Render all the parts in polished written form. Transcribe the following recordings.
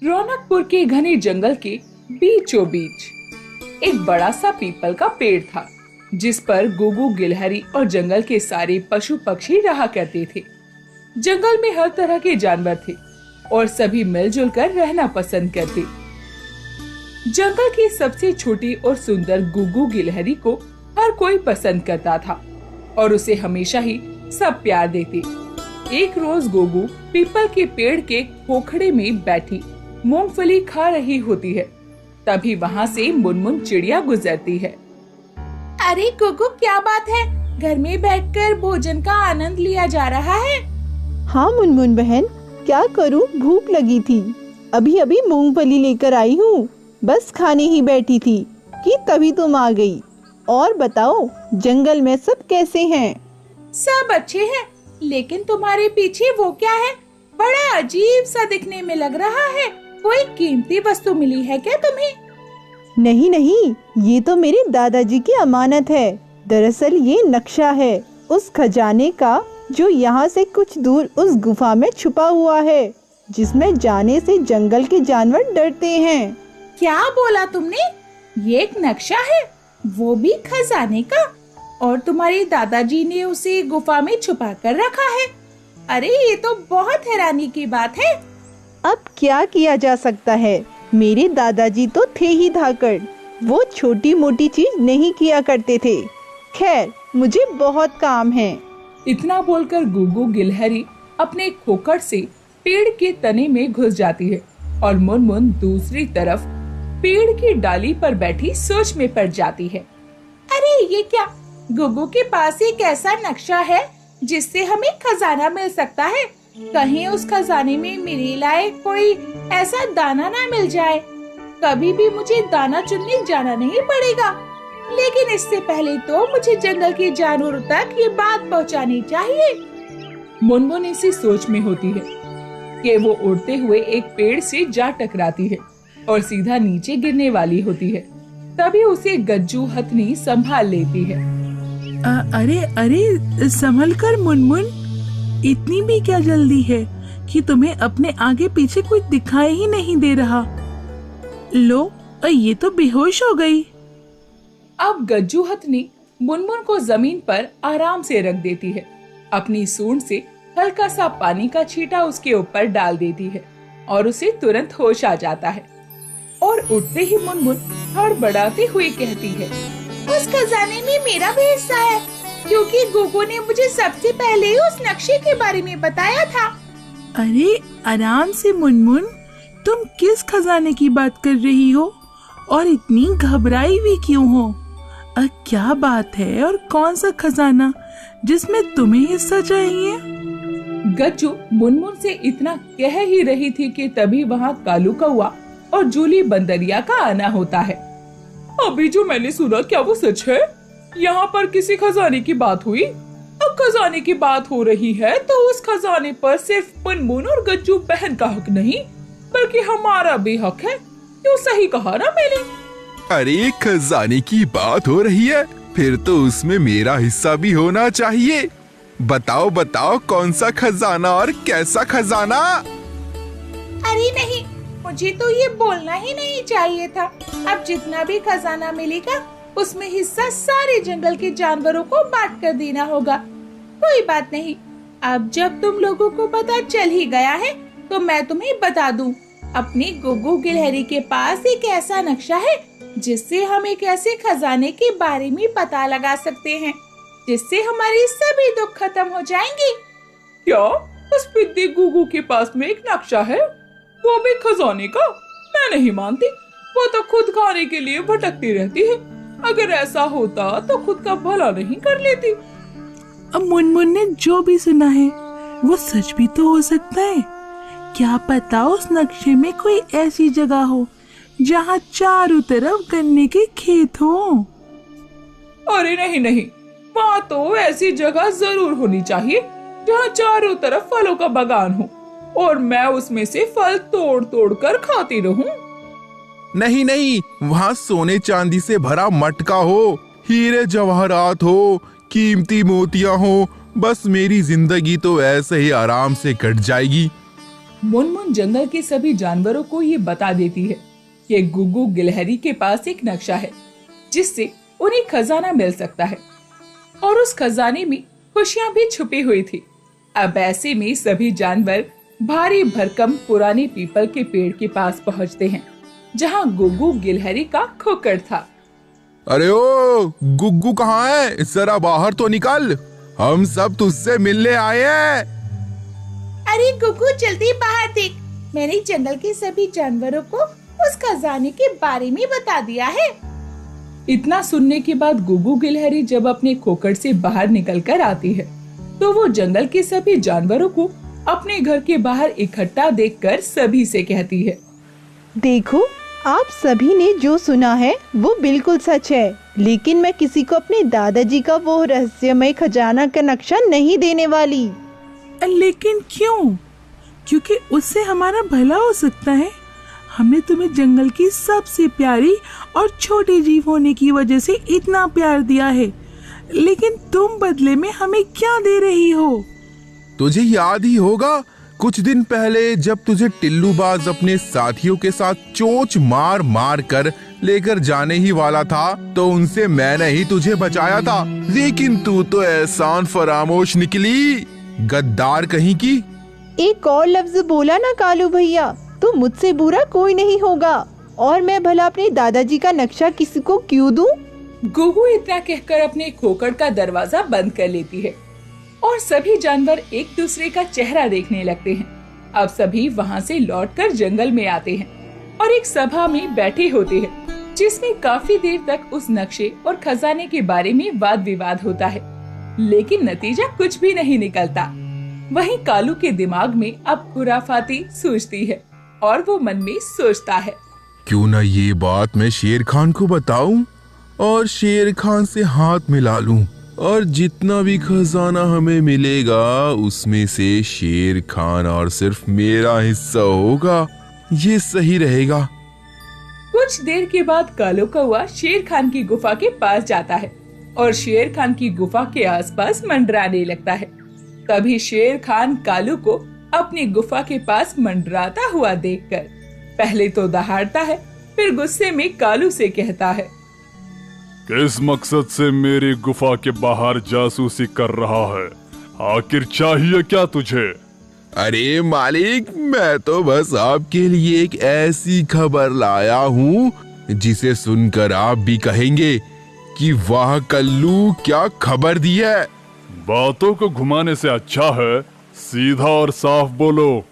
रौनकपुर के घने जंगल के बीचों बीच एक बड़ा सा पीपल का पेड़ था, जिस पर गुगु, गिलहरी और जंगल के सारे पशु पक्षी रहा करते थे। जंगल में हर तरह के जानवर थे और सभी मिलजुल कर रहना पसंद करते। जंगल की सबसे छोटी और सुंदर गुगु गिलहरी को हर कोई पसंद करता था और उसे हमेशा ही सब प्यार देते। एक रोज गुगु पीपल के पेड़ के खोखड़े में बैठी मूंगफली खा रही होती है। तभी वहाँ से मुनमुन चिड़िया गुजरती है। अरे गुगु, क्या बात है? घर में बैठकर भोजन का आनंद लिया जा रहा है। हाँ मुनमुन बहन, क्या करूँ, भूख लगी थी। अभी अभी मूंगफली लेकर आई हूँ। बस खाने ही बैठी थी कि तभी तुम आ गई। और बताओ, जंगल में सब कैसे हैं? सब अच्छे हैं, लेकिन तुम्हारे पीछे वो क्या है? बड़ा अजीब सा दिखने में लग रहा है। कोई कीमती वस्तु मिली है क्या तुम्हें? नहीं नहीं, ये तो मेरे दादाजी की अमानत है। दरअसल ये नक्शा है उस खजाने का जो यहाँ से कुछ दूर उस गुफा में छुपा हुआ है, जिसमें जाने से जंगल के जानवर डरते हैं। क्या बोला तुमने? ये एक नक्शा है, वो भी खजाने का? और तुम्हारे दादाजी ने उसे गुफा में छुपा कर रखा है? अरे ये तो बहुत हैरानी की बात है। अब क्या किया जा सकता है, मेरे दादाजी तो थे ही धाकड़। वो छोटी मोटी चीज नहीं किया करते थे। खैर, मुझे बहुत काम है। इतना बोलकर गुगु गिलहरी अपने खोखड़ से पेड़ के तने में घुस जाती है और मुनमुन दूसरी तरफ पेड़ की डाली पर बैठी सोच में पड़ जाती है। अरे ये क्या? गुगु के पास एक ऐसा नक्शा है जिससे हमें खजाना मिल सकता है। कहीं उस खजाने में मेरे लायक कोई ऐसा दाना ना मिल जाए। कभी भी मुझे दाना चुनने जाना नहीं पड़ेगा। लेकिन इससे पहले तो मुझे जंगल के जानवरों तक ये बात पहुंचानी चाहिए। मुनमुन इसी सोच में होती है कि वो उड़ते हुए एक पेड़ से जा टकराती है और सीधा नीचे गिरने वाली होती है। तभी उसे गज्जू हथनी संभाल लेती है। अरे अरे, संभल कर मुनमुन। इतनी भी क्या जल्दी है कि तुम्हें अपने आगे पीछे कुछ दिखाई ही नहीं दे रहा। लो, ये तो बेहोश हो गई। अब गज्जू हथनी मुनमुन को जमीन पर आराम से रख देती है। अपनी सूंड से हल्का सा पानी का छींटा उसके ऊपर डाल देती है और उसे तुरंत होश आ जाता है। और उठते ही मुनमुन हड़बड़ाती हुई कहती है, उस खजाने में मेरा भी हिस्सा है, क्योंकि गुगु ने मुझे सबसे पहले उस नक्शे के बारे में बताया था। अरे आराम से मुनमुन, तुम किस खजाने की बात कर रही हो और इतनी घबराई हुई क्यों हो? क्या बात है और कौन सा खजाना जिसमें तुम्हें हिस्सा चाहिए? गज्जू मुनमुन से इतना कह ही रही थी कि तभी वहाँ कालू कौआ और जूली बंदरिया का आना होता है। अभी जो मैंने सुना, क्या वो सच है? यहाँ पर किसी खजाने की बात हुई? अब खजाने की बात हो रही है तो उस खजाने पर सिर्फ मुनमुन और गज्जू बहन का हक नहीं, बल्कि हमारा भी हक है। क्यों, सही कहा ना मैंने? अरे खजाने की बात हो रही है, फिर तो उसमें मेरा हिस्सा भी होना चाहिए। बताओ बताओ, कौन सा खजाना और कैसा खजाना? अरे नहीं, मुझे तो ये बोलना ही नहीं चाहिए था। अब जितना भी खजाना मिलेगा उसमें हिस्सा सारे जंगल के जानवरों को बांट कर देना होगा। कोई बात नहीं, अब जब तुम लोगों को पता चल ही गया है तो मैं तुम्हें बता दूं। अपने गुगु गिलहरी के पास एक ऐसा नक्शा है जिससे हम एक ऐसे खजाने के बारे में पता लगा सकते हैं जिससे हमारे सभी दुख खत्म हो जाएंगे। क्या उस पिद्दी गुगु के पास में एक नक्शा है, वो भी खजाने का? मैं नहीं मानती। वो तो खुद खाने के लिए भटकती रहती है। अगर ऐसा होता तो खुद का भला नहीं कर लेती। अब मुनमुन ने जो भी सुना है वो सच भी तो हो सकता है। क्या पता उस नक्शे में कोई ऐसी जगह हो जहाँ चारों तरफ गन्ने के खेत हो। अरे नहीं नहीं, वहाँ तो ऐसी जगह जरूर होनी चाहिए जहाँ चारों तरफ फलों का बागान हो और मैं उसमें से फल तोड़ तोड़ कर खाती रहूं। नहीं नहीं, वहाँ सोने चांदी से भरा मटका हो, हीरे जवाहरात हो, कीमती मोतियां हो। बस मेरी जिंदगी तो ऐसे ही आराम से कट जाएगी। मुनमुन जंगल के सभी जानवरों को ये बता देती है कि गुग्गू गिलहरी के पास एक नक्शा है जिससे उन्हें खजाना मिल सकता है और उस खजाने में खुशियां भी छुपी हुई थी। अब ऐसे में सभी जानवर भारी भरकम पुराने पीपल के पेड़ के पास पहुंचते हैं जहां गुग्गू गिलहरी का खोखर था। अरे ओ गुग्गू कहाँ है? जरा बाहर तो निकल, हम सब तुझसे मिलने आए हैं। अरे गुग्गू जल्दी बाहर देख, मैंने जंगल के सभी जानवरों को उस खजाने के बारे में बता दिया है। इतना सुनने के बाद गुग्गू गिलहरी जब अपने खोखर से बाहर निकलकर आती है तो वो जंगल के सभी जानवरों को अपने घर के बाहर इकट्ठा देखकर सभी से कहती है, देखो, आप सभी ने जो सुना है वो बिल्कुल सच है, लेकिन मैं किसी को अपने दादाजी का वो रहस्यमय खजाना का नक्शा नहीं देने वाली। लेकिन क्यों? क्योंकि उससे हमारा भला हो सकता है। हमने तुम्हें जंगल की सबसे प्यारी और छोटे जीव होने की वजह से इतना प्यार दिया है, लेकिन तुम बदले में हमें क्या दे रही हो? तुझे याद ही होगा कुछ दिन पहले जब तुझे टिल्लूबाज अपने साथियों के साथ चोंच मार मार कर लेकर जाने ही वाला था, तो उनसे मैंने ही तुझे बचाया था। लेकिन तू तो एहसान फरामोश निकली, गद्दार कहीं की। एक और लफ्ज बोला ना कालू भैया, तो मुझसे बुरा कोई नहीं होगा, और मैं भला अपने दादाजी का नक्शा किसी को क्यों दूं? गुग्गू इतना कहकर अपने खोखर का दरवाजा बंद कर लेती है और सभी जानवर एक दूसरे का चेहरा देखने लगते हैं। अब सभी वहाँ से लौटकर जंगल में आते हैं और एक सभा में बैठे होते हैं जिसमें काफी देर तक उस नक्शे और खजाने के बारे में वाद विवाद होता है, लेकिन नतीजा कुछ भी नहीं निकलता। वहीं कालू के दिमाग में अब खुराफाती सूझती है और वो मन में सोचता है, क्यों ना ये बात मैं शेर खान को बताऊं और शेर खान से हाथ मिला लूं, और जितना भी खजाना हमें मिलेगा उसमें से शेर खान और सिर्फ मेरा हिस्सा होगा। ये सही रहेगा। कुछ देर के बाद कालू कौआ शेर खान की गुफा के पास जाता है और शेर खान की गुफा के आसपास मंडराने लगता है। तभी शेर खान कालू को अपनी गुफा के पास मंडराता हुआ देखकर पहले तो दहाड़ता है, फिर गुस्से में कालू से कहता है, किस मकसद से मेरी गुफा के बाहर जासूसी कर रहा है? आखिर चाहिए क्या तुझे? अरे मालिक, मैं तो बस आपके लिए एक ऐसी खबर लाया हूँ जिसे सुनकर आप भी कहेंगे कि वाह कल्लू, क्या खबर दी है। बातों को घुमाने से अच्छा है सीधा और साफ बोलो।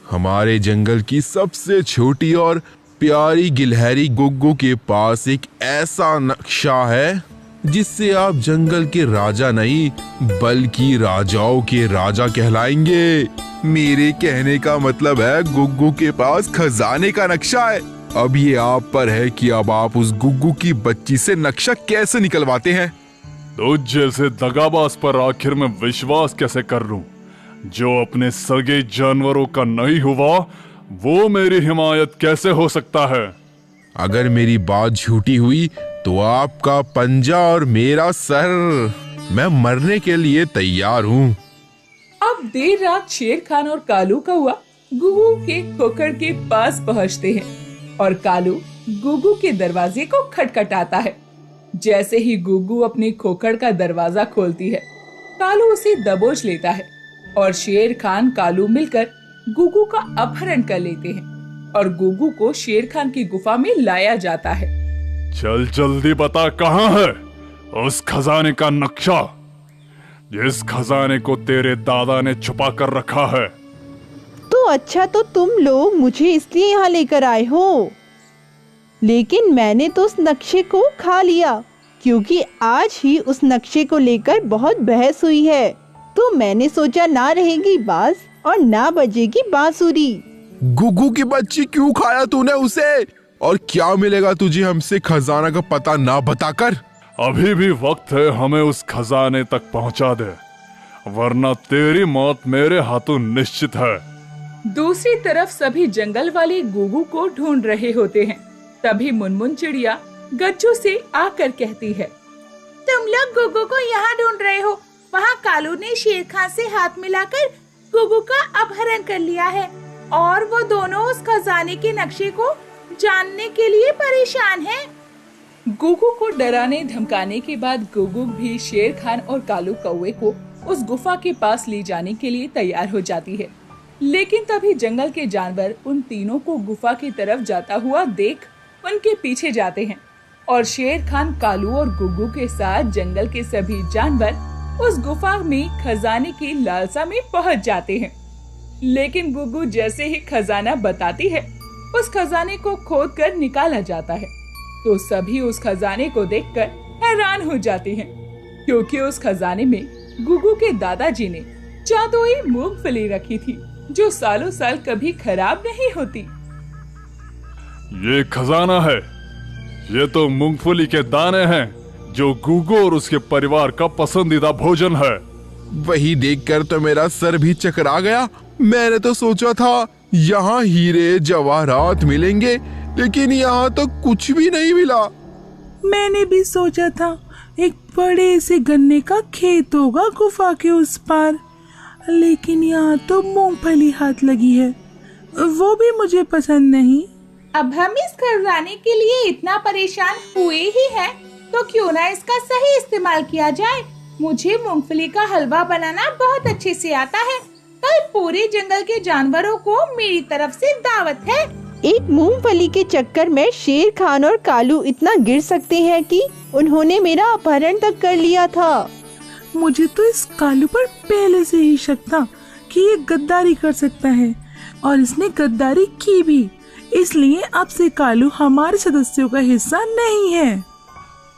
हमारे जंगल की सबसे छोटी और प्यारी गिलहरी गुग्गू के पास एक ऐसा नक्शा है जिससे आप जंगल के राजा नहीं बल्कि राजाओं के राजा कहलाएंगे। मेरे कहने का मतलब है गुग्गू के पास खजाने का नक्शा है। अब ये आप पर है कि अब आप उस गुग्गू की बच्ची से नक्शा कैसे निकलवाते हैं। तुझ जैसे दगाबाज पर आखिर में विश्वास कैसे कर लूं? जो अपने सगे जानवरों का नहीं हुआ वो मेरी हिमायत कैसे हो सकता है? अगर मेरी बात झूठी हुई तो आपका पंजा और मेरा सर, मैं मरने के लिए तैयार हूँ। अब देर रात शेर खान और कालू कौआ गुग्गू के खोखर के पास पहुँचते हैं और कालू गुग्गू के दरवाजे को खटखटाता है। जैसे ही गुग्गू अपने खोखर का दरवाजा खोलती है, कालू उसे दबोच लेता है और शेर खान कालू मिलकर गुग्गू का अपहरण कर लेते हैं और गुग्गू को शेर खान की गुफा में लाया जाता है। चल जल्दी बता, कहाँ है उस खजाने का नक्शा जिस खजाने को तेरे दादा ने छुपा कर रखा है? तो अच्छा, तो तुम लोग मुझे इसलिए यहाँ लेकर आए हो, लेकिन मैंने तो उस नक्शे को खा लिया क्योंकि आज ही उस नक्शे को लेकर बहुत बहस हुई है। तो मैंने सोचा ना रहेगी बाज और ना बजेगी बांसुरी। गुग्गू की बच्ची क्यों खाया तूने उसे, और क्या मिलेगा तुझे हमसे खजाना का पता ना बताकर? अभी भी वक्त है, हमें उस खजाने तक पहुंचा दे, वरना तेरी मौत मेरे हाथों निश्चित है। दूसरी तरफ सभी जंगल वाले गुग्गू को ढूंढ रहे होते हैं। तभी मुनमुन चिड़िया गज्जू से आकर कहती है, तुम लोग गुग्गू को यहाँ ढूंढ रहे हो, वहाँ कालू ने शेर खान से हाथ मिलाकर गुगु का अपहरण कर लिया है और वो दोनों उस खजाने के नक्शे को जानने के लिए परेशान हैं। गुगु को डराने धमकाने के बाद गुगु भी शेर खान और कालू कौवे को उस गुफा के पास ले जाने के लिए तैयार हो जाती है। लेकिन तभी जंगल के जानवर उन तीनों को गुफा की तरफ जाता हुआ देख उनके पीछे जाते हैं और शेर खान, कालू और गुगु के साथ जंगल के सभी जानवर उस गुफा में खजाने की लालसा में पहुंच जाते हैं। लेकिन गुगु जैसे ही खजाना बताती है, उस खजाने को खोद कर निकाला जाता है तो सभी उस खजाने को देखकर हैरान हो जाते हैं, क्योंकि उस खजाने में गुगु के दादाजी ने जादुई मूंगफली रखी थी जो सालों साल कभी खराब नहीं होती। ये खजाना है, ये तो मूंगफली के दाने हैं जो गुगु और उसके परिवार का पसंदीदा भोजन है। वही देखकर तो मेरा सर भी चकरा गया। मैंने तो सोचा था यहाँ हीरे जवाहरात मिलेंगे, लेकिन यहाँ तो कुछ भी नहीं मिला। मैंने भी सोचा था एक बड़े से गन्ने का खेत होगा गुफा के उस पार, लेकिन यहाँ तो मूंगफली हाथ लगी है, वो भी मुझे पसंद नहीं। अब हम इस खजाने के लिए इतना परेशान हुए ही हैं, तो क्यों ना इसका सही इस्तेमाल किया जाए। मुझे मूंगफली का हलवा बनाना बहुत अच्छे से आता है। कल पूरे जंगल के जानवरों को मेरी तरफ से दावत है। एक मूंगफली के चक्कर में शेर खान और कालू इतना गिर सकते हैं कि उन्होंने मेरा अपहरण तक कर लिया था। मुझे तो इस कालू पर पहले से ही शक था कि ये गद्दारी कर सकता है, और इसने गद्दारी की भी। इसलिए अब से कालू हमारे सदस्यों का हिस्सा नहीं है।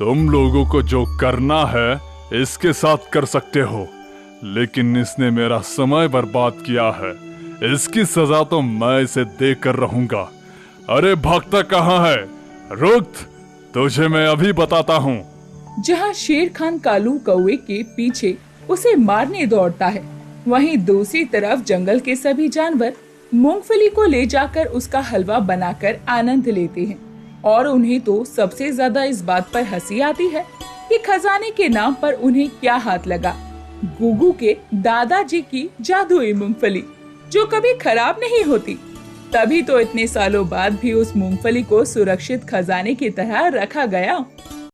तुम लोगों को जो करना है इसके साथ कर सकते हो, लेकिन इसने मेरा समय बर्बाद किया है, इसकी सजा तो मैं इसे देकर रहूंगा। अरे भागता कहाँ है? रुक, तुझे मैं अभी बताता हूँ। जहाँ शेर खान कालू कौवे के पीछे उसे मारने दौड़ता है, वहीं दूसरी तरफ जंगल के सभी जानवर मूंगफली को ले जाकर उसका हलवा बनाकर आनंद लेते हैं। और उन्हें तो सबसे ज्यादा इस बात पर हंसी आती है कि खजाने के नाम पर उन्हें क्या हाथ लगा, गुगु के दादाजी की जादुई मूंगफली जो कभी खराब नहीं होती। तभी तो इतने सालों बाद भी उस मूंगफली को सुरक्षित खजाने की तरह रखा गया।